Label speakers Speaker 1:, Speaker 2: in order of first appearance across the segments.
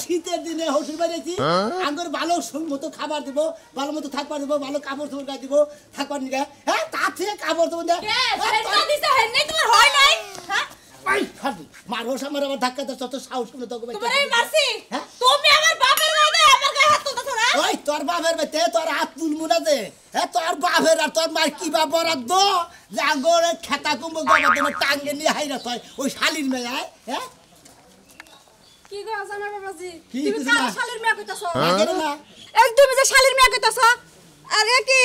Speaker 1: শীতের দিনে হসুর বাড়িয়েছি আঙ্গুর ভালো মতো খাবার দিব, ভালো মতো থাকবার দিব, ভালো কাপড় চোপড় গায়ে দিব, থাকবার নিয়ে হ্যাঁ তার থেকে কাপড় চোপড় মানুষ আমার আবার ধাক্কা তত সাহস করে তোকে ওই তোর বাপের বেতে তোর হাত তুলবো না যে হ্যাঁ তোর বাপের আর তোর মার কি বা বরাদ্দ যে আঙ্গুর খেতা কুম্ভ টাঙ্গে নিয়ে হাইরা তুই ওই শালির মেয়ে হ্যাঁ
Speaker 2: কি গো আমার বাবাজি
Speaker 1: কি
Speaker 2: তুমি কার শালির মেয়ে কইতাছো
Speaker 1: না
Speaker 2: এই তুমি যে শালির মেয়ে কইতাছো আরে কি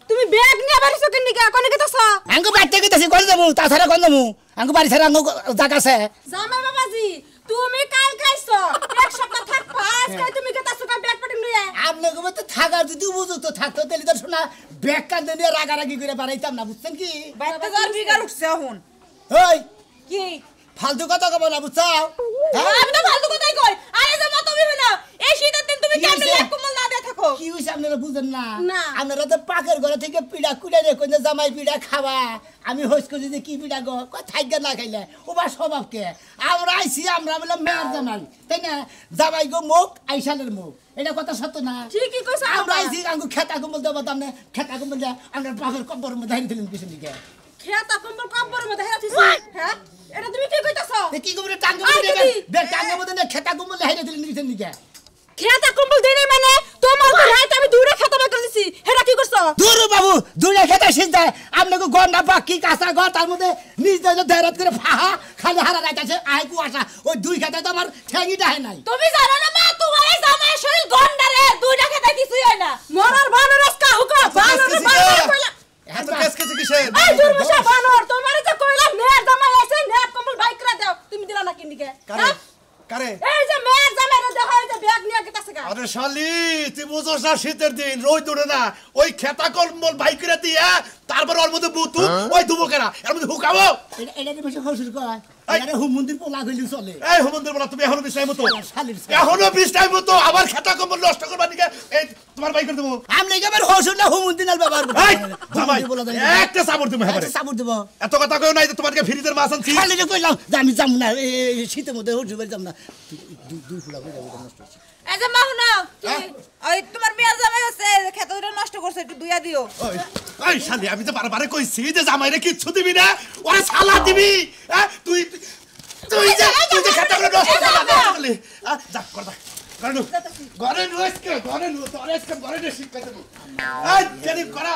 Speaker 2: তুমি ব্যাগ নিয়ে বাড়িছো কেন নিকা কোন কইতাছো
Speaker 1: আঙ্গু বাইতে কইতাছি কোন যামু তাছাড়া কোন যামু আঙ্গু বাড়ি ছাড়া আঙ্গু জায়গা আছে
Speaker 2: জামাই বাবাজি তুমি কাল কাইছো এক সপ্তাহ থাকবা আজকে তুমি কইতাছো কা ব্যাগ পটে নিয়ে
Speaker 1: আপনি কবে তো থাকা যদি বুঝো তো থাকতো তাহলে তো শোনা ব্যাগ কান্দে নিয়ে রাগারাগি করে বাড়াইতাম না বুঝছেন কি
Speaker 2: বাইতে যার বিগার উঠছে এখন
Speaker 1: ওই
Speaker 2: কি
Speaker 1: ফালতু কথা কব না বুঝছাও
Speaker 2: আমি তো ফালতু কথাই কই আরে যে মত বিবে না এই শীতের দিন তুমি কেমনে লেপ কম্বল না দিয়ে থাকো
Speaker 1: কি হইছে আপনারা বুঝেন না
Speaker 2: না।
Speaker 1: আপনারা তো পাকের ঘরে থেকে পিড়া কুড়ে রে কইনা জামাই পিড়া খাওয়া আমি হইছ কই যে কি পিড়া গো কই থাইগা না খাইলে ওবা স্বভাবকে আমরা আইছি আমরা বলে মেয়ের জামাই তাই না জামাই গো মুখ আইসালের মুখ এটা কথা সত্য না
Speaker 2: ঠিকই কইছো
Speaker 1: আমরা আইছি আঙ্গু খেতা কম্বল দেব দামনে খেতা কম্বল দে আমরা পাকের কব্বর মধ্যে হাইরে দিলেন কিছু দিকে
Speaker 2: খেতা কম্বল কব্বরের মধ্যে হেরাছিস হ্যাঁ এটা তুমি কি কইতাছো
Speaker 1: কি কইরে টাঙ্গা মধ্যে বে টাঙ্গা মধ্যে খেতা কম্বল হাইরে দিলেন কিছু দিকে
Speaker 2: খেতা কম্বল দেই নাই মানে তোমার তো রাত আমি দূরে খেতা বের করে দিছি হেডা কি করছো
Speaker 1: দূর বাবু দূরে খেতা সিজা আপনাকে গন্ডা বাকি কাঁচা ঘর তার মধ্যে নিজ দইলে ধেরাত করে ফাহা খালি হারা রাইতাছে আই কুয়াশা ওই দুই খেতা তো আমার ঠ্যাঙ্গিটা হয় নাই
Speaker 2: তুমি জানো না মা তোমার এই জামাই শরীর গন্ডা রে দুইটা খেতা কিছুই হয় না মরার বানরস কা হুকা বানর কইলা
Speaker 3: এত কেস কেছে কিসে
Speaker 2: এই দুর্মশা বানর তোমারে যে কইলা মেয়ের জামাই আছে নেট কম্বল বাইক করে দাও তুমি দিলা না কিনদিকে
Speaker 3: কারে কারে
Speaker 2: এই যে মেয়ের জামাই রে দেখো এই যে ব্যাগ নিয়ে গেতাছে গা
Speaker 3: আরে শালি তুই বুঝছ না শীতের দিন রোদ উঠে না ওই খেতা কম্বল বাইক করে দিয়া তারপর ওর মধ্যে বুতু ওই দুবো কেনা এর মধ্যে হুকাবো
Speaker 1: এটা বেশি হসুর কয় আরে হুম মন্দির পোলা কইলি চলে
Speaker 3: এই হুমন্দির বলা তুমি এখনো বিছাই মতো
Speaker 1: শালির
Speaker 3: এখনো বিছাই মতো আবার খেতা কম্বল নষ্ট করবা নিকে এই তোমার বাইক করে দেবো
Speaker 1: আমি একেবারে হসুর না হুম মন্দির নাল ব্যবহার করি
Speaker 3: এই জামাই একটা সাবর তুমি হবে
Speaker 1: সাবুর দেব
Speaker 3: এত কথা কই নাই তো তোমাকে ফ্রিজের মাছ আনছি
Speaker 1: খালি যে কইলাম যে আমি যাম না এই শীতের মধ্যে হসুর বাড়ি যাম না দুই ফুলা কই যাবো নষ্ট হচ্ছে
Speaker 2: এই যে মাহু নাও ওই তোমার মেয়ের জামাই আছে খেতাটা নষ্ট করছে একটু দুইয়া দিও
Speaker 3: ওই ওই শালি আমি তো বারবারে কইছি যে জামাইরে কিচ্ছু দিবি না ওরে সালা দিবি হ্যাঁ তুই যে খেতা করে নষ্ট করলি যা কর দা ঘরে নু তোর আজকে ঘরে নে শিখ পেতে এই জানি করা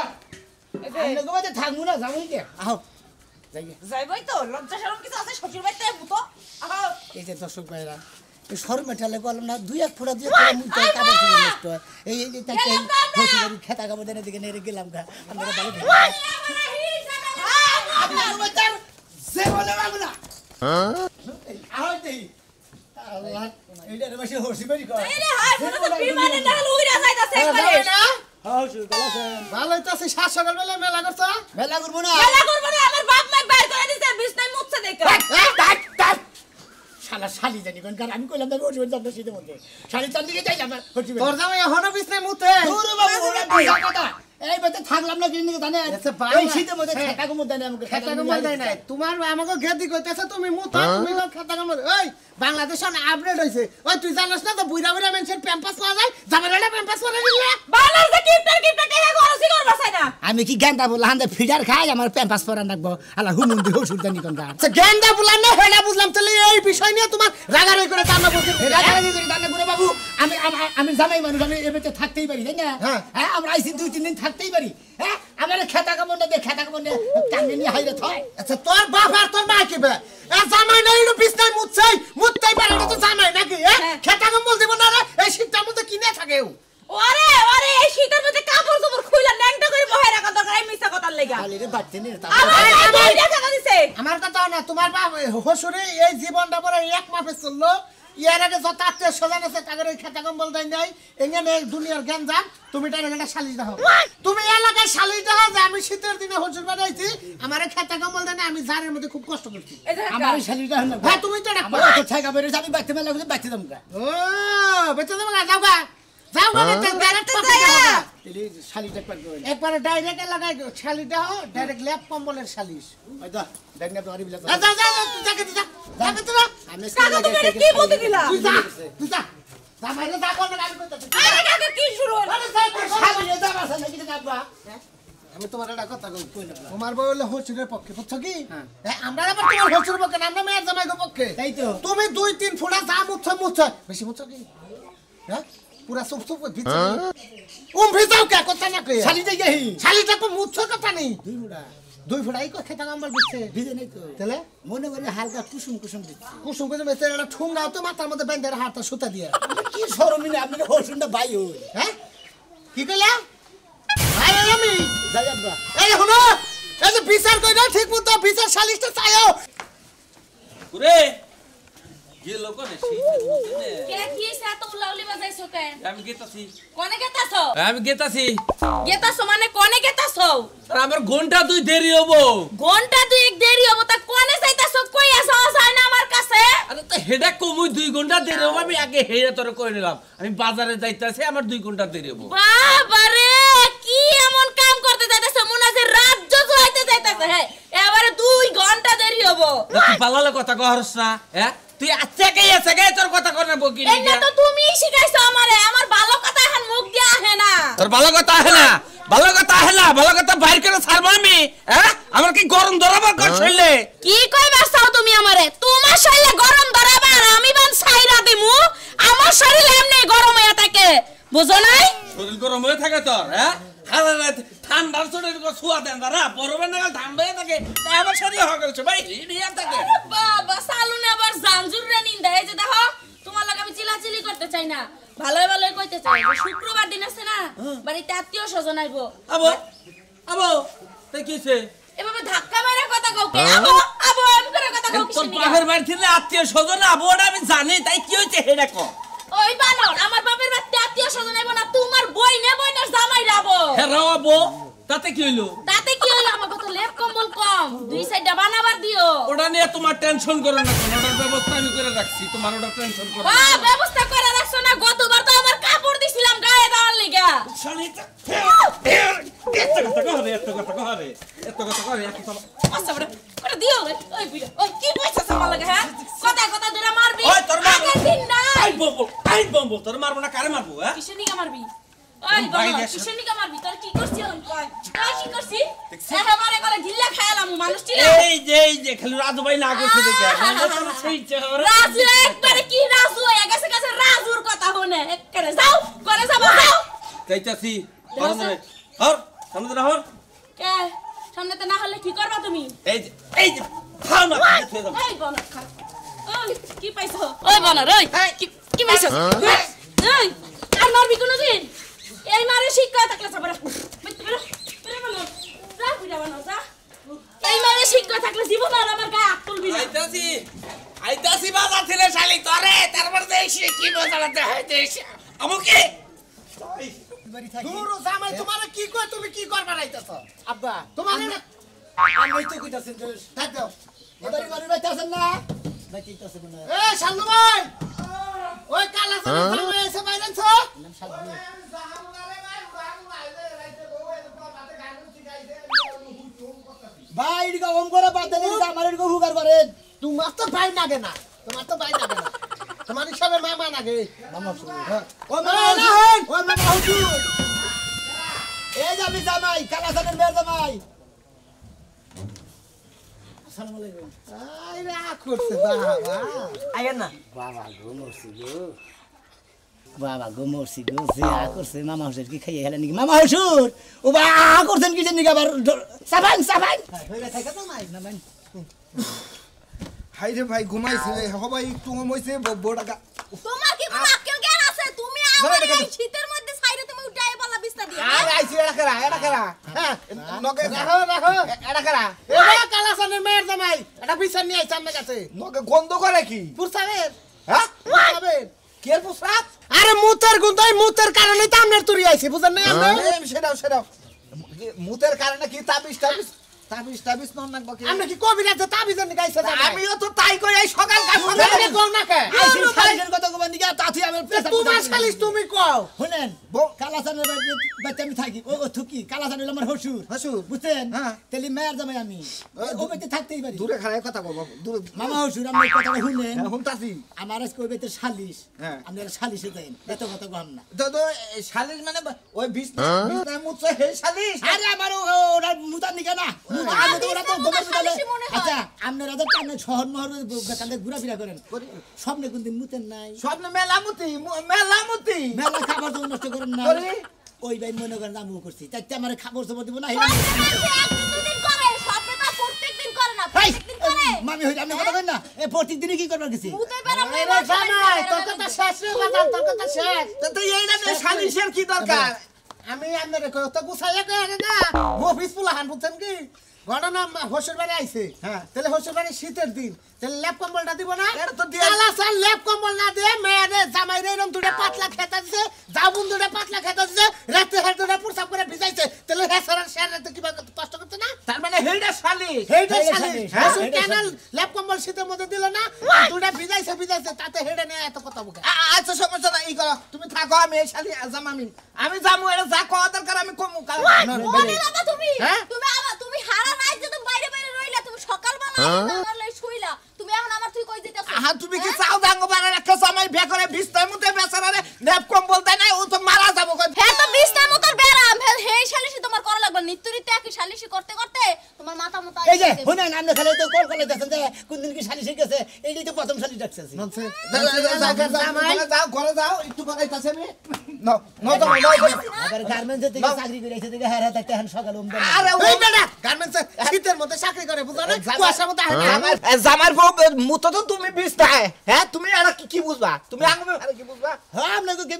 Speaker 1: আমি কবে থাকবো না যাবো কি আহ
Speaker 2: যাইবই তো লজ্জা শরম কিছু আছে শ্বশুর বাড়িতে মুতো আহা
Speaker 1: এই যে দর্শক ভাইরা সর মেটালে বললাম না দুই এক ফোঁটা দিয়ে মুইতে কাপড় চোপড় নষ্ট হয় এই যে তাকে হসুর খেতা কাপড় দেনে দিকে নেড়ে গেলাম গা আমরা ভালো আপনার বাচ্চার সে বলে বাবুলা আহ দেই আল্লাহ এইটার বসে হসি বাড়ি কর
Speaker 2: এই রে হাই পুরো তো বিমানে না লইরা যাইতাছে একবারে
Speaker 1: হসুর গলাছেন
Speaker 3: ভালো হইতাছে সাত সকাল বেলা মেলা করছ
Speaker 1: মেলা করবো না
Speaker 2: মেলা করব না আমার বাপ মা বাইর করে দিছে বিছনায় মুছছে দেখা
Speaker 1: শালা শালি জানি কোন কারণ আমি কইলাম না হসুর যাব শীতের মধ্যে শালি চান দিকে যাই আমরা হসি
Speaker 3: তোর জামাই এখনো বিছনায় মুতে
Speaker 1: দূর বাবু ওরা বিয়া কথা এই বেতে থাকলাম না কিনে জানেন এই শীতের মধ্যে খেতা কম দেন আমাকে
Speaker 4: খেতা কম্বল দেয় নাই তোমার আমাকে গেদি কইতেছে তুমি মুতা তুমি খেতা কম্বল ওই বাংলাদেশ আপডেট হইছে ওই তুই জানাস না তো বুইরা বুইরা মানুষের প্যাম্পাস পাওয়া যায় জামাইরা প্যাম্পাস পরে দিলে
Speaker 2: বাংলাদেশে কিপটার টাকা খরচ করবা চাই না
Speaker 1: আমি কি গেন্দা বলা হান্দে ফিডার খাই আমার প্যাম্পাস পরান রাখবো আলা হুমুন্দি হসুর জানি কোন কার
Speaker 4: আচ্ছা গেন্দা বললাম না হেডা বুঝলাম তাহলে এই বিষয় নিয়ে তোমার রাগারাগি করে দানা বলতে
Speaker 1: রাগারাগি করে দানা করে বাবু আমি জামাই মানুষ আমি এবেতে থাকতেই পারি তাই না হ্যাঁ আমরা আইছি 2-3 দিন থাকতেই পারি হ্যাঁ আমার খেতা কামড় দিয়ে খেতা কামড় দিয়ে টাঙ্গে নিয়ে হাইরে থয়
Speaker 4: আচ্ছা তোর বাপ আর তোর মা কি বে এ জামাই নাই এর বিছনায় মুততেই পারে না তো জামাই নাকি খেতা কম্বল দেব না রে এই শীতটার মধ্যে কিনে থাকে
Speaker 2: ওরে ওরে এই শীতের মধ্যে কাপড় চোপড় খুইলা ন্যাংটা করে বহাই রাখা দরকার এই মিছা কথার লাগা
Speaker 1: খালি রে বাড়তে নে
Speaker 2: আমার দেখা দিছে
Speaker 4: আমার কথা না তোমার বাপ হসুরে এই জীবনটা পরে এক মাসে চললো ইয়ার আগে যত আত্মীয় স্বজন আছে তাদের ওই খেতা কম্বল দেয় নাই এখানে দুনিয়ার জ্ঞান যান তুমি তার একটা সালিশ দাও তুমি এলাকায় সালিশ দাও যে আমি শীতের দিনে হসুর বাড়াইছি আমার খেতা কম্বল দেয় না আমি জারের মধ্যে খুব কষ্ট করছি
Speaker 1: আমার শালিটা হল
Speaker 4: হ্যাঁ তুমি তো
Speaker 1: আমার তো ঠাকা বেরে আমি বাইতে মেলা করে বাইতে দাম গা
Speaker 4: ও বেঁচে দেবো না যাও গা যাও মানে তো ডাইরেক্ট পাবে
Speaker 1: এলি শালিটা পাক গো
Speaker 4: একবারে ডাইরেক্ট লাগাই শালিটা হো ডাইরেক্ট ল্যাপ কম্বলের শালিশ
Speaker 1: ওই দা দেখ না তোমার বিলা
Speaker 4: যা যা যা যাকে যা যাকে তো
Speaker 1: আমি
Speaker 2: কাকা তুমি কি বলতে দিলা
Speaker 4: তুই যা যা বাইরে যা কোন গাড়ি করতে
Speaker 2: আরে কাকা কি শুরু হলো
Speaker 4: আরে যাই
Speaker 1: শালিটা যাবা না কি না
Speaker 4: আমি তোমার একটা কথা কই তোমার বউ হলো হচুরের পক্ষে বুঝছো কি আমরা আবার তোমার হচুরের পক্ষে না আমরা মেয়ের জামাইয়ের পক্ষে
Speaker 1: তাই তো
Speaker 4: তুমি 2-3 ফুটা যা মুছছো বেশি মুছছো কি হ্যাঁ পুরা সুপ সুপ ভিজে ভিজাও কে কথা না কই
Speaker 1: শালিটা গেহি
Speaker 4: শালিটা তো মুছছো কথা নেই
Speaker 1: দুই ফুটা
Speaker 4: 2 ফুটা এই কথা আমার দিচ্ছে
Speaker 1: ভিজে নাই তো
Speaker 4: তাহলে
Speaker 1: মনে মনে হালকা কুসুম কুসুম দিচ্ছে
Speaker 4: কুসুম করে মেতে একটা ঠুঙ্গাও তো মাথার মধ্যে বেঁধে হাতটা সুতা দিয়ে
Speaker 1: কি শরমিনে আপনি হরসুনটা ভাই হই
Speaker 4: হ্যাঁ কি কইলা ভাই আমি
Speaker 1: যাই আব্বা
Speaker 4: এই শুনো এই যে বিচার কই না ঠিক মতো বিচার শালিশটা চাইও
Speaker 5: ওরে যে লোক রে
Speaker 2: কে কি সাত উলাউলি বাজাইছো কে
Speaker 5: আমি গেতাছি
Speaker 2: কোনে গেতাছো
Speaker 5: আমি গেতাছি
Speaker 2: গেতাছো মানে কোনে গেতাছো
Speaker 5: আর আমার ঘন্টা দুই দেরি হবো
Speaker 2: ঘন্টা দুই এক দেরি হবো তা কোনে যাইতাছো কই আসো আসাই না আমার কাছে
Speaker 5: আরে তো হেডা কমই 2 ঘন্টা দেরি হবো আমি আগে হেডা তোরে কই নিলাম আমি বাজারে যাইতাছি আমার 2 ঘন্টা দেরি হবো
Speaker 2: বাবারে কি এমন কাম করতে যাইতাছো মনে আছে রাজ্য জুয়াইতে যাইতাছে হ্যাঁ এবারে 2 ঘন্টা দেরি হবো
Speaker 5: তুই পালালে কথা কহরস না হ্যাঁ তুই আচ্ছা কে তোর কথা কর না বকি
Speaker 2: এটা তো তুমিই শিখাইছো আমারে আমার ভালো কথা এখন মুখ দিয়ে আহে না
Speaker 5: তোর ভালো কথা আহে না ভালো কথা বাইর করে ছাড়বো আমি হ্যাঁ আমার কি গরম ধরাবার কর শরীরে
Speaker 2: কি কইবা চাও তুমি আমারে তোমার শরীরে গরম ধরাবা আর আমি বান ছাইরা দিমু আমার শরীরে এমনি গরম হয়ে থাকে বুঝো নাই
Speaker 5: শরীর গরম হয়ে থাকে তোর হ্যাঁ হালা ঠান্ডার শরীর ছুয়া দেন না বরফের নাগাল ঠান্ডা হয়ে থাকে তাই আমার শরীর হয়ে গেছে ভাই রিয়া থাকে
Speaker 2: বাবা সালুনে আবার জানজুর রে নিন্দা এই যে দেখো তোমার লাগে আমি চিলাচিলি করতে চাই না ভালোই ভালোই কইতে চাই শুক্রবার দিন আছে না বাড়িতে আত্মীয় স্বজন আইবো
Speaker 5: আবো তাই কিছে
Speaker 2: এভাবে ধাক্কা মেরে কথা কও কে আবো এমন করে কথা কও
Speaker 5: তোর
Speaker 2: কিসের
Speaker 5: বাপের বাড়ি থেকে আত্মীয় স্বজন আবোটা আমি জানি তাই কি হইছে হেডা কো
Speaker 2: ওই বানর আমার বাপের বাড়িতে আত্মীয় স্বজন আইবো না তোমার বইনের জামাই রাবো
Speaker 5: হেরাও আবো তাতে কি হইলো
Speaker 2: তাতে কি হলো আমার কত লেপ কম্বল কম দুই সাইডটা বানাবার দিও
Speaker 5: ওটা নিয়ে তোমার টেনশন করো না কোন ওটার ব্যবস্থা আমি করে রাখছি তোমার ওটা টেনশন করো না
Speaker 2: ব্যবস্থা করে রাখছো না গতবার তো আমার কাপড় দিছিলাম গায়ে দেওয়ার লাগা
Speaker 5: শালিটা এত কথা কহরে
Speaker 2: আচ্ছা বড় ওটা দিও রে ওই বিড়া ওই কি পয়সা সামা লাগে হ্যাঁ কথা ধরে মারবি
Speaker 5: ওই তোর মা
Speaker 2: আগের দিন না
Speaker 5: আই বম্বো তোর মারবো না কারে মারবো হ্যাঁ
Speaker 2: কিসেনিকা মারবি ওই বাবা কিসেনিকা মারবি তোর কি করছিস কই তুই কি করছিস এবারে করে গিল্লা খায়ালাম মানুষ ছিল
Speaker 5: এই যে খালি রাজু ভাই না করছে দেখে সেই চেহারা
Speaker 2: রাজু একবারে কি রাজু হয়ে গেছে রাজুর কথা হনে একবারে যাও করে যাও
Speaker 5: যাইতাছি হর সামনে না হর
Speaker 2: কে সামনেতে না হলে কি করবা তুমি
Speaker 5: এই যে খাও না
Speaker 2: এই বনর খা ওই কি পাইছো ওই বনর ওই কি পাইছো এই আর মারবি কোনদিন এই মারে শিক্ষা থাকলে যাবে এই মারে শিক্ষা থাকলে জীবন আর আমার গায়ে হাত তুলবি না
Speaker 5: আইতাছি বাজার থেকে শালি তোরে তারপর দেখি কি মজালাতে হইতে আমাকে
Speaker 4: দূর জামাই তোমারে কি কই তুমি কি করবা রাইতাছ
Speaker 1: আব্বা
Speaker 4: তোমারে
Speaker 1: আমি তো কইতাছেন যে
Speaker 4: থাক দাও
Speaker 1: এবারে বাড়ি বাইতাছেন না বাইতাছেন না
Speaker 4: এ শালু ভাই ওই কালা জামাই এসে বাইরেছ
Speaker 1: নাম সাজবে ভাই এদিকে ওম করে বাদ দেন এদিকে আমার এদিকে হুগার করেন
Speaker 4: তোমার তো ভাই লাগে না তোমার হিসাবে মামা লাগে
Speaker 1: মামা
Speaker 4: হ্যাঁ।
Speaker 1: ও মামা হুজুর এই যে আমি জামাই কালাসানের মেয়ের জামাই আসসালামু আলাইকুম
Speaker 4: আই রা করছে বাবা
Speaker 1: আইয়েন না বাবা গো মরছি গো জিয়া করছে মামা হুজুর কি খাইয়ে হেলেন নাকি মামা হুজুর ও বা করছেন কি জানি আবার সাবান হইরা থাকে তো নাই না
Speaker 6: হাই রে ভাই ঘুমাইছে হবাই একটু ঘুমাইছে বড়
Speaker 2: তোমার কি কোনো আক্কেল জ্ঞান আছে তুমি আমার এই শীতের মধ্যে ছাইরে তুমি উঠাই বলা বিস্তা দিয়া
Speaker 6: আর আইছে এড়া করা হ্যাঁ নগে
Speaker 4: রাখো
Speaker 6: এড়া করা
Speaker 4: এ কালাসানের মেয়ের জামাই এটা বিচার নিয়ে আইছে আমার কাছে
Speaker 6: নগে গন্ধ করে কি
Speaker 4: পুরসাবের
Speaker 6: হ্যাঁ
Speaker 4: পুরসাবের
Speaker 6: কে প্রসাদ
Speaker 4: আরে মুতের কারণে তো আমনের তুরি আইছি বুঝেন না আমরা
Speaker 6: সেটাও মুতের কারণে কি তাবিজ তাবিজ নন নাকবা কি
Speaker 4: আমরা কি কবিরাজে তাবিজ নি গাইছে
Speaker 6: আমিও তো তাই কই এই সকাল
Speaker 4: সকালে কও না কে
Speaker 1: আইছি শালিশের কথা কবার দিকে তাতে আমি
Speaker 4: তোমার শালিশ তুমি কও
Speaker 1: শুনেন কালাসানের বাচ্চা আমি থাকি ও থুকি কালাসান হলো আমার হসুর
Speaker 6: হসুর।
Speaker 1: বুঝছেন
Speaker 6: হ্যাঁ।
Speaker 1: তাহলে মেয়ের জামাই আমি ও বেতে থাকতেই পারি
Speaker 6: দূরে খাড়ায় কথা কও দূরে
Speaker 1: মামা হসুর আমি কথা শুনেন
Speaker 6: হুনতাছি
Speaker 1: আমার আজকে ওই বেতে শালিশ
Speaker 6: হ্যাঁ।
Speaker 1: আপনারা শালিশে দেন এত কথা কম না
Speaker 6: তো শালিশ মানে ওই বিছনা মুছে হে শালিশ
Speaker 1: আরে আমার ওরা মুতার নিকে না আমি তো ওরা তো গোবর মুতালে আচ্ছা আপনারা তো কানে শহর মহর কানে ঘোরাফেরা করেন স্বপ্নে কোনদিন মুতেন নাই
Speaker 6: স্বপ্ন মেলামতি
Speaker 1: মেলা খাবার তো নষ্ট করেন না
Speaker 6: করি।
Speaker 1: ওই ভাই মনে করেন আমিও করছি তাই আমার খাবার সবর দিব না
Speaker 2: প্রত্যেকদিন করে স্বপ্নে তো প্রত্যেকদিন করে না
Speaker 1: ভাই
Speaker 2: প্রত্যেকদিন করে
Speaker 1: মামি হইলে আপনি কথা কইন না এ প্রতিদিনই কি করবার গেছি
Speaker 2: মুতে বেরা
Speaker 4: আরে জামাই তোর কথা শেষ রে বাজার তোর কথা শেষ
Speaker 6: তো এইটা শালিশের কি দরকার
Speaker 4: আমি আপনার তো গুছাইয়া কই আরে না অফিস পুলা হান বুঝছেন কি ঘটনা হোসের বাড়ি আইছে
Speaker 6: হ্যাঁ।
Speaker 4: তাহলে হোসের বাড়ি শীতের দিন তাহলে ল্যাপ কম্বলটা দিব না
Speaker 6: এটা তো দিয়ে-
Speaker 4: কালাসান ল্যাপ কম্বল না দিয়ে মেয়েরে জামাই রে এরকম দুটো পাতলা খেতা দিছে জাবুন দুটো পাতলা খেতা দিছে রাতে হেড দুটো প্রসাব করে ভিজাইছে তাহলে হেসার শেয়ার রাতে কি কষ্ট করতে না
Speaker 6: তার মানে হেইটা শালিশ
Speaker 4: হেইটা
Speaker 1: হেইটা
Speaker 4: শালি
Speaker 1: শালিশ,
Speaker 4: হোসের
Speaker 1: হেইটা
Speaker 4: ক্যানাল
Speaker 1: শালিশ।
Speaker 4: ল্যাপ কম্বল শীতের মধ্যে দিল না দুটো ভিজাইছে তাতে হেডে নিয়ে এত কথা বকে
Speaker 6: আচ্ছা সমস্যা নাই করো তুমি থাকো আমি এই শালি আমি যাবো এটা যা কওয়া দরকার আমি কমু
Speaker 2: মনে রাখো তুমি
Speaker 6: হ্যাঁ?
Speaker 2: তুমি হারা রাত যে তুমি বাইরে বাইরে রইলা তুমি সকালবেলা আমার লাই শুইলা তুমি এখন আমার তুই কই দিতেছ
Speaker 6: আহা তুমি কি চাও দাঙ্গ বানার একটা জামাই বিয়ে করে বিছনার মধ্যে বেচারারে ন্যাপ কম বলতে নাই ও তো মারা যাবো কই
Speaker 2: হ্যাঁ তো বিছনার মতর বেরাম হেই শালিশি তোমার করা লাগবে নিত্যরিতে একই শালিশি করতে করতে তোমার মাথা মতো
Speaker 1: এই যে শুনেন আপনি খালি তো কল কলে দেখেন যে কোনদিন কি শালিশ গেছে এইটাই তো প্রথম শালিশ ডাকছে
Speaker 6: যাও ঘরে যাও একটু বাগাইতাছে আমি
Speaker 1: আবার গার্মেন্টস থেকে চাকরি করে এসে থেকে হ্যাঁ হ্যাঁ দেখতে হ্যাঁ সকালে
Speaker 6: আরে
Speaker 4: ওই বেটা গার্মেন্টস শীতের মধ্যে চাকরি করে বুঝা না কুয়াশার মধ্যে
Speaker 6: জামার বউ মুতো তো তুমি বিছনায় হ্যাঁ তুমি এটা কি বুঝবা তুমি আঙ্গুল কি বুঝবা
Speaker 1: হ্যাঁ আপনাকে কি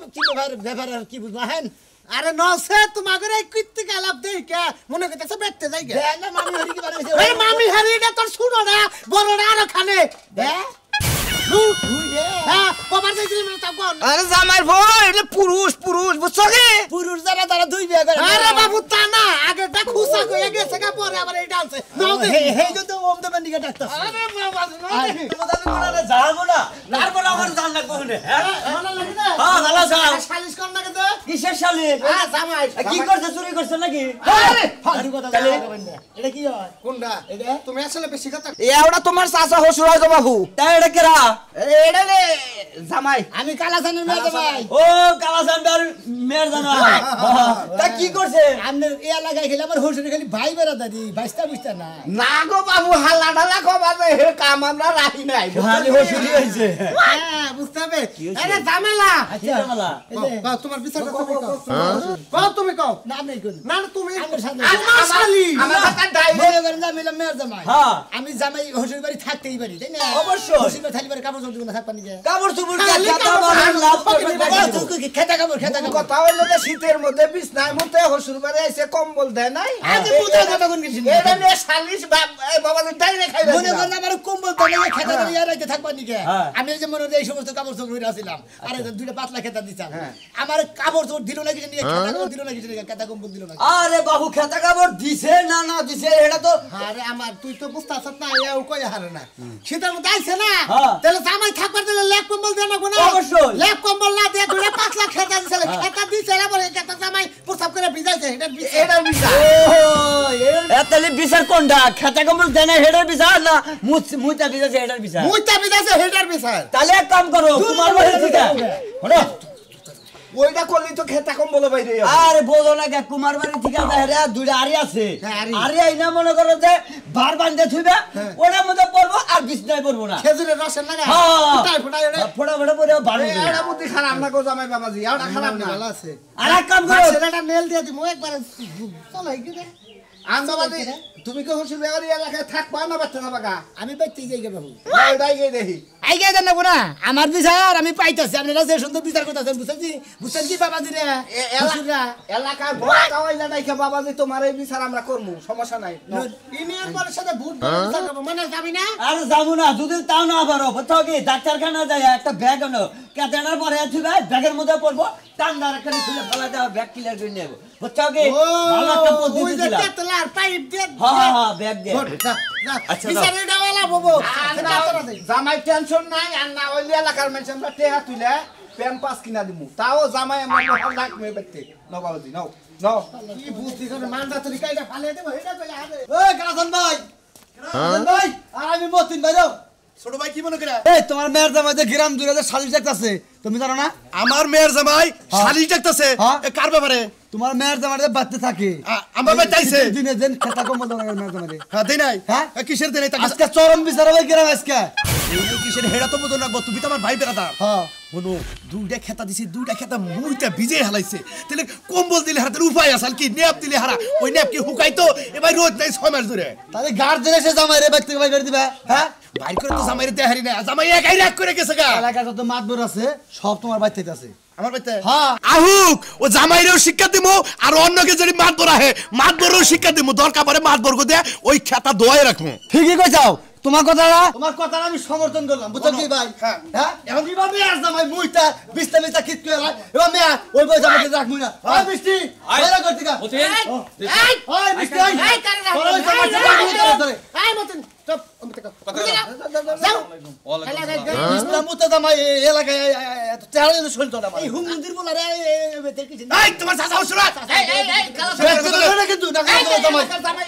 Speaker 1: ব্যাপার আর কি বুঝবো হ্যাঁ
Speaker 4: আরে নসে তোমাদের এই কীর্তিকে লাভ দেই কে মনে করতেছে বেটতে যাই গে
Speaker 1: দেখ না মামি হরি কি বানাইছে
Speaker 4: এই মামি হারিটা তোর শুনো না বড় না আরো খানে
Speaker 1: দেখ
Speaker 4: হ্যাঁ কবার যাইছিলি মানে তা কোন
Speaker 6: আরে জামার বউ এটা পুরুষ বুঝছো কি
Speaker 1: পুরুষ যারা তারা দুই বিয়ে করে
Speaker 4: আরে বাবু তা না আগে খুসা কই গেছে কা পরে আবার এই ডালছে নাও দে
Speaker 1: হেই তো ওম তো বান্দিকে ডাকতাছে
Speaker 4: আরে বাবা নাও দে
Speaker 5: যাবো না তারপর আমার জান লাগবো হুনে হ্যাঁ
Speaker 4: ভালো লাগে না
Speaker 5: হ্যাঁ ভালো যাও
Speaker 4: শালিশ কর না কে
Speaker 5: কিসের শালি
Speaker 4: হ্যাঁ জামাই
Speaker 5: কি করছে চুরি করছে নাকি
Speaker 1: আরে ফালতু কথা বলবেন না এটা কি হয়
Speaker 4: কোনটা
Speaker 1: এটা
Speaker 4: তুমি আসলে বেশি কথা
Speaker 6: এওটা তোমার চাচা হসুর হয় গো বাবু
Speaker 5: তাই এটা কেরা
Speaker 6: এটা রে জামাই
Speaker 1: আমি কালাসানের মেয়ে ভাই
Speaker 5: ও কালাসান্ডার মেয়ের জানা তা কি করছে
Speaker 1: আপনার এই এলাকায় খেলে আমার হোসেনে খালি ভাই বেড়া দাদি বাইস্তা বুঝতা না
Speaker 6: না গো বাবু হাল্লা ডালা কবা যে হে কাম আমরা রাখি নাই
Speaker 5: খালি হসুরি হয়েছে
Speaker 4: হ্যাঁ বুঝতে হবে আরে ঝামেলা
Speaker 1: আচ্ছা
Speaker 5: মালা
Speaker 4: কও তোমার বিচারটা তুমি কও কও তুমি কও
Speaker 1: না আপনি কোন
Speaker 4: না না, তুমি
Speaker 1: আমার সাথে
Speaker 4: আমার শালি
Speaker 6: আমার কাছে ডাইরে
Speaker 1: মনে করেন যে আমি হলাম মেয়ের জামাই
Speaker 5: হ্যাঁ।
Speaker 1: আমি জামাই হোসের বাড়ি থাকতেই পারি তাই না
Speaker 5: অবশ্যই।
Speaker 1: হোসের বাড়ি থাকলে পারে কাপড় চোপড় দিব না থাকবা নিজে
Speaker 5: কাপড় চুপড়
Speaker 4: খালি
Speaker 5: খেতা
Speaker 4: কাপড়
Speaker 5: বানান লাভ করবে
Speaker 1: খেতা কাপড়
Speaker 6: কথা হইলো যে শীতের মধ্যে বিছনায় মধ্যে হসুর বাড়ি এসে কম্বল দেয় নাই
Speaker 1: আগে পুতা কথা কোন কিছু
Speaker 6: এটা নিয়ে শালিশ বাবা ডাইরে খাইবে
Speaker 1: মনে করেন আমার কম্বল তো নাই খেতা ধরে ইয়ারাইতে থাকবা নিজে
Speaker 5: হ্যাঁ।
Speaker 1: আমি এই যে মনে এই সমস্ত কাপড় চোপড় পরে আসিলাম আরে দুইটা পাতলা খেতা দিতাম আমার কাপড় চোপড় দিল না কিছু নিয়ে খেতা কাপড় দিল না কিছু নিয়ে খেতা কম্বল দিল না
Speaker 5: আরে বাবু খেতা কাপড় দিছে না দিছে এটা তো
Speaker 4: আরে আমার তুই তো বুঝতাছ না এও কই হারে না শীতের মধ্যে আইছে না
Speaker 5: হ্যাঁ।
Speaker 4: তাহলে জামাই থাকবার দিলে লেপ কম্বল দেন না
Speaker 5: অবশ্যই।
Speaker 4: লেপ কম্বল না দিয়ে দুটো পাতলা খেতা দিছিল খেতা দিছে আবার এই খেতা জামাই প্রসাব করে ভিজাইছে এটা
Speaker 6: এটা বিচার
Speaker 5: তাহলে বিচার কোনটা খেতা কাপড় দেয় না হেডের বিচার না মুইতা বিচার হেডের বিচার
Speaker 4: মুইতা ভিজাইছে হেডার বিচার
Speaker 5: তাহলে এক কাম করো তোমার বাড়ি থেকে হলো
Speaker 6: ওইটা করলি তো খেতা কম্বল বাইরে
Speaker 5: আরে বলো না কে কুমার বাড়ি থেকে বাইরে দুইটা আরি আছে
Speaker 4: হ্যাঁ, আরি।
Speaker 5: আরি আইনা মনে করো যে বার বান্ধে থুইবা ওটার মধ্যে পড়বো আর বিছনায় পড়বো না
Speaker 4: খেজুরের রসের লাগা
Speaker 5: হ্যাঁ।
Speaker 4: ফুটাই ফুটাই ওটা
Speaker 5: ফোটা ফোটা পরে বার
Speaker 6: এটা বুদ্ধি খারাপ না গো জামাই বাবাজি এটা খারাপ না
Speaker 4: ভালো আছে
Speaker 5: আর এক কাম করো
Speaker 4: ছেলেটা নেল দিয়ে দিমু একবার চলো কি রে
Speaker 6: আন্দাবাদি তুমি কি হসুর বাড়ি এলাকায় থাকবা না বাচ্চা না বাগা
Speaker 1: আমি বাইতে যাই গে বাবু
Speaker 6: ওইটাই গিয়ে দেখি
Speaker 1: আইগে দেন না কোনা আমার বিচার আমি পাইতাছি আপনারা যে সুন্দর বিচার করতেছেন বুঝছেন কি বাবাজি রে হুজুররা
Speaker 6: এলাকার বড় কাওয়াইলা নাইকে বাবাজি তোমার এই বিচার আমরা করবো সমস্যা নাই
Speaker 4: ইউনিয়ন পরিষদে ভোট মানে যাবি না
Speaker 5: আর যাবো না যদি তাও না পারো কোথাও কি ডাক্তারখানা যায় একটা ব্যাগ আনো
Speaker 7: কেদারার পরে আছে ভাই ব্যাগের মধ্যে পড়বো টান্ডার একটা খুলে ফেলা দেওয়া ব্যাগ ক্লিয়ার করে নেবো বুঝছো কি ভালো একটা পদ্ধতি
Speaker 4: ওই যে
Speaker 7: দিলাম
Speaker 4: তেতলার পাইপ দিয়ে
Speaker 7: হ্যাঁ ব্যাগ দিয়ে
Speaker 4: আচ্ছা বিচারে ডাওয়ালা বাবু
Speaker 6: জামাই টেনশন নাই আর না হইলে এলাকার মানুষ আমরা টেহা তুলে প্যাম্পাস কিনা দিমু তাও জামাই আমরা নহল রাখমু বেতে নবাবজি নাও নাও
Speaker 4: কি বুদ্ধি করে মানদা তুই কাইটা ফালে দেব হেডা কইলা আরে
Speaker 7: ওই কারাসন ভাই কারাসন ভাই আর আমি মতিন ভাই যাও
Speaker 3: ছোট ভাই কি মনে করে
Speaker 7: এই তোমার মেয়ের জামাই যে গ্রাম 2000 সালিশ দেখতাছে তুমি জানো না
Speaker 3: আমার মেয়ের জামাই শালি দেখতেছে
Speaker 7: হ্যাঁ।
Speaker 3: কার ব্যাপারে
Speaker 7: তোমার মেয়ের জামাই বাড়তে থাকে
Speaker 3: আমার ভাই চাইছে
Speaker 7: দিনে দিন খেতা কম বন্ধ করে মেয়ের জামাই
Speaker 3: হ্যাঁ দেই নাই
Speaker 7: হ্যাঁ?
Speaker 3: কিসের দেই নাই
Speaker 7: আজকে চরম বিচার হবে গ্রাম আজকে
Speaker 3: কিসের হেডা তো বুঝো না তুমি তো আমার ভাই বেড়াতা
Speaker 7: হ্যাঁ
Speaker 3: হনো দুইটা খেতা দিছি দুইটা খেতা মুইটা ভিজে হালাইছে তাহলে কম্বল দিলে হারাতে উপায় আসাল কি নেপ দিলে হারা ওই নেপ কি হুকাইতো এবার রোদ নাই 6 মাস ধরে
Speaker 7: তাহলে গার্জেন এসে জামাই রে ব্যক্তি ভাই করে দিবা হ্যাঁ
Speaker 3: বাইর করে তো জামাইরে দেহারি না জামাই একাই রাগ করে গেছে গা
Speaker 7: এলাকার যত মাতবর আছে সব তোমার বাড়িতে আছে
Speaker 3: আমার বাইতে
Speaker 7: হ্যাঁ
Speaker 3: আহুক ও জামাইরেও শিক্ষা দিমু আর অন্যকে যদি মাতবর আহে মাতবরেও শিক্ষা দিমু দরকার পড়ে মাতবরকে দে ওই খেতা দোয়াই রাখমু
Speaker 7: ঠিকই কইছাও তোমার কথাটা আমি সমর্থন করলাম বুঝছো কি ভাই
Speaker 3: হ্যাঁ।
Speaker 7: হ্যাঁ এখন কি ভাবে আর জামাই মুইটা বিস্তা বিস্তা কিট করে এবার মেয়া ওই বই জামাইকে রাখমু না ওই বৃষ্টি বাইরে করতে গা
Speaker 5: মতিন
Speaker 7: ওই বৃষ্টি ওই
Speaker 4: কারে
Speaker 7: ওই জামাই ধরে
Speaker 4: আই মতন চুপ অমিতে
Speaker 5: কথা
Speaker 4: যাও
Speaker 7: বিস্তা মুতে জামাই এলাকায় চালে শুনতো না
Speaker 1: এই হুম মন্দির বলারে বেতে কিছু
Speaker 3: এই তোমার চাচা হসুরা
Speaker 4: এই কালা
Speaker 7: কিন্তু না জামাই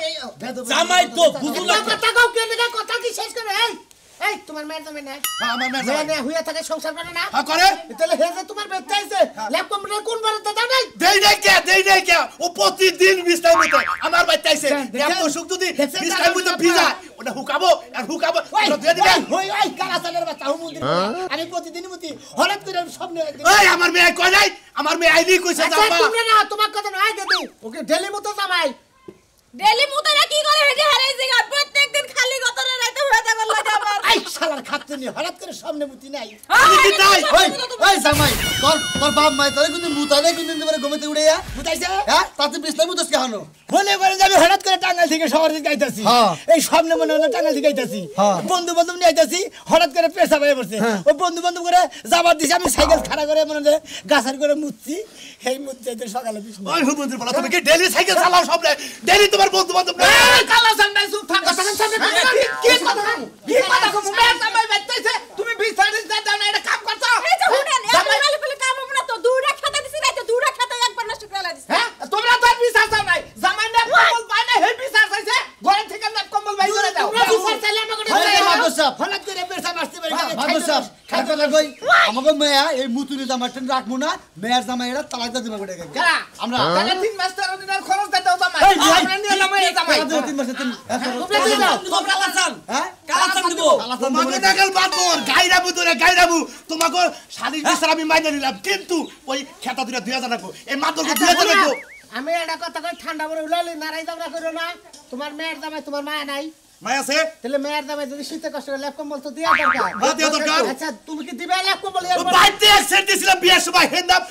Speaker 5: জামাই তো বুঝু না
Speaker 4: কথা কও কে দিকে কথা কি শেষ করে এই এই তোমার মেয়ের তুমি না
Speaker 3: হ্যাঁ, আমার মেয়ের জামাই।
Speaker 4: মেয়ে হইয়া থাকে সংসার করে না
Speaker 3: হ্যাঁ, করে।
Speaker 4: তাহলে হে যে তোমার বেতে আইছে ল্যাপ কম্পিউটার কোন বারে দাও নাই
Speaker 3: দেই নাই কে ও প্রতিদিন বিস্তার মতো আমার বাইতে আইছে এত সুখ যদি বিস্তার মতো ভিজা ওটা হুকাবো আর হুকাবো ওটা দিয়ে দিবেন
Speaker 1: ওই ওই কারাসানের বাচ্চা হুম মন্দির আমি প্রতিদিনই মতি হঠাৎ করে স্বপ্নে একদিন
Speaker 3: এই আমার মেয়ে কই নাই আমার মেয়ে আইলি কইছে
Speaker 4: আচ্ছা
Speaker 3: জামা
Speaker 4: তোমরা না তোমার কথা নয় দিদি ওকে ডেলি মতো জামাই
Speaker 2: ডেলি মুতারা কি করে হেডে হারাই জিগা প্রত্যেকদিন খালি গতরে রাতে হয়ে যাবে লাগে আবার
Speaker 1: এই শালার খাচ্ছে নি হঠাৎ করে সামনে মুতি নাই
Speaker 7: ওই জামাই তোর বাপ মাই তোরে কিন্তু মুতানে কিন্তু দিবারে গমিতে উড়াইয়া
Speaker 1: মুতাইছে
Speaker 7: হ্যাঁ তাতে বিস্তার মুতস কেন
Speaker 1: মনে করে যাবে হঠাৎ করে টাঙ্গাইল থেকে শহর দিকে আইতাছি
Speaker 7: হ্যাঁ।
Speaker 1: এই সামনে মনে হলো টাঙ্গাইল থেকে আইতাছি
Speaker 7: হ্যাঁ।
Speaker 1: বন্ধু বান্ধব নিয়ে আইতাছি হঠাৎ করে পেশা হয়ে পড়ছে ওই বন্ধু বান্ধব করে যাবার দিছে আমি সাইকেল খাড়া করে মনে হয় গাছার করে মুতছি এই মুততে সকালে বিষ্ণু
Speaker 3: ওই হুমন্দির বলা তুমি কি ডেলি সাইকেল চালাও সব ডেলি তোমার বন্ধু বান্ধব
Speaker 6: এই কালা সামনে সুপ থাক কথা সামনে কি কথা মেয়ের জামাই বেতেছে তুমি বিচারিস দাও না এটা কাম করছো
Speaker 2: এই যে হুনেন এত ভালো ভালো কাম হবে না তো দুইটা খাতা দিছি রাতে দুইটা খাতা একবার নষ্ট করে দিছি
Speaker 6: হ্যাঁ তোমরা তো বিচার চাও নাই জামাই না কম্বল পায় না হে বিচার চাইছে ঘরে থেকে না কম্বল বাই করে দাও
Speaker 4: তোমরা বিচার চাইলে আমাকে
Speaker 1: হঠাৎ করে পেশা আসতে পারি
Speaker 7: আমাকে মেয়া এই মুতুরি জামাই রাখবো না মেয়ের জামাই এরা তালাক দিবা গোটে
Speaker 6: কারা
Speaker 7: আমরা
Speaker 6: তাহলে 3 মাস 13 দিনের খরচ দাও জামাই
Speaker 7: এই ভাই,
Speaker 6: আমরা নিয়ে জামাই জামাই
Speaker 7: 3 মাসে
Speaker 6: তোমরা দিয়ে দাও
Speaker 5: তোমরা কালাসান
Speaker 7: হ্যাঁ
Speaker 5: কালাসান দিব
Speaker 3: তোমাকে নাগাল বাদবর গাইরাবু তোমাকে শালিশ বিচার আমি মাইনে নিলাম কিন্তু ওই খেতা দুটা 2000 রাখবো এই মাদরকে 2000 রাখবো
Speaker 4: আমি এটা কথা কই ঠান্ডা করে উলাইলি নারাই দাবরা করো না তোমার মেয়ের জামাই তোমার মা নাই
Speaker 3: মাই আছে
Speaker 4: তাহলে মেয়ের জামাই যদি শীতে কষ্ট করে ল্যাপ কম্বল তো দিয়া দরকার
Speaker 3: হ্যাঁ, দেয়া দরকার।
Speaker 4: আচ্ছা তুমি কি দিবে ল্যাপ কম্বল
Speaker 3: ও বাইতে সেট দিছিলাম বিয়ার সময় হেন্দাম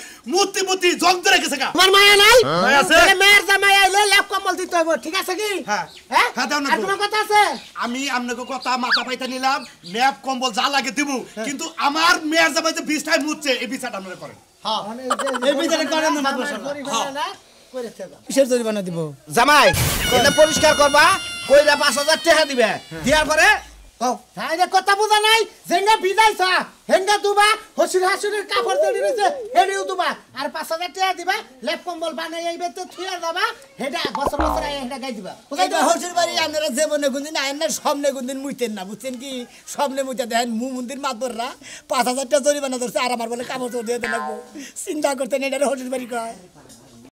Speaker 3: মুতি জং ধরে গেছে গা
Speaker 4: তোমার মায়া নাই
Speaker 3: মায়া আছে।
Speaker 4: তাহলে মেয়ের জামাই আইলে ল্যাপ কম্বল দিতে হবে ঠিক আছে কি
Speaker 3: হ্যাঁ।
Speaker 4: হ্যাঁ
Speaker 3: হ্যাঁ, দাও না
Speaker 4: আর
Speaker 3: গো।
Speaker 4: কোনো কথা আছে
Speaker 3: আমি আপনাকে কথা মাথা পাইতে নিলাম ন্যাপ কম্বল যা লাগে দিব কিন্তু আমার মেয়ের জামাই যে বিছটায় মুতছে এই বিছাটা আপনারা করেন
Speaker 4: মানে
Speaker 7: এই ভিতরে করেন না মাদ্রাসা
Speaker 1: কিসের জরিমানা দিব
Speaker 6: জামাই এটা পরিষ্কার করবা কইরা 5000 টাকা দিবে দেওয়ার পরে কও
Speaker 4: তাইলে কথা বুঝা নাই যেঙ্গা বিদাইছা হেঙ্গা দুবা হসুর হাসুরের কাপড় তৈরি রয়েছে হেডিও দুবা আর 5000 টাকা দিবা লেপ কম্বল বানাই আইবে তো থুয়া যাবা হেডা বছর বছর আই হেডা গাই দিবা
Speaker 1: এইটা হসুর বাড়ি আপনারা জীবনে কোনদিন আইন না সামনে কোনদিন মুইতেন না বুঝছেন কি সামনে মুইতে দেখেন মন্দির মাতবররা 5000 টাকা জরিমানা ধরছে আর আমার বলে কাপড় চোর দিয়ে লাগবো চিন্তা করতেন এটা হসুর বাড়ি কয়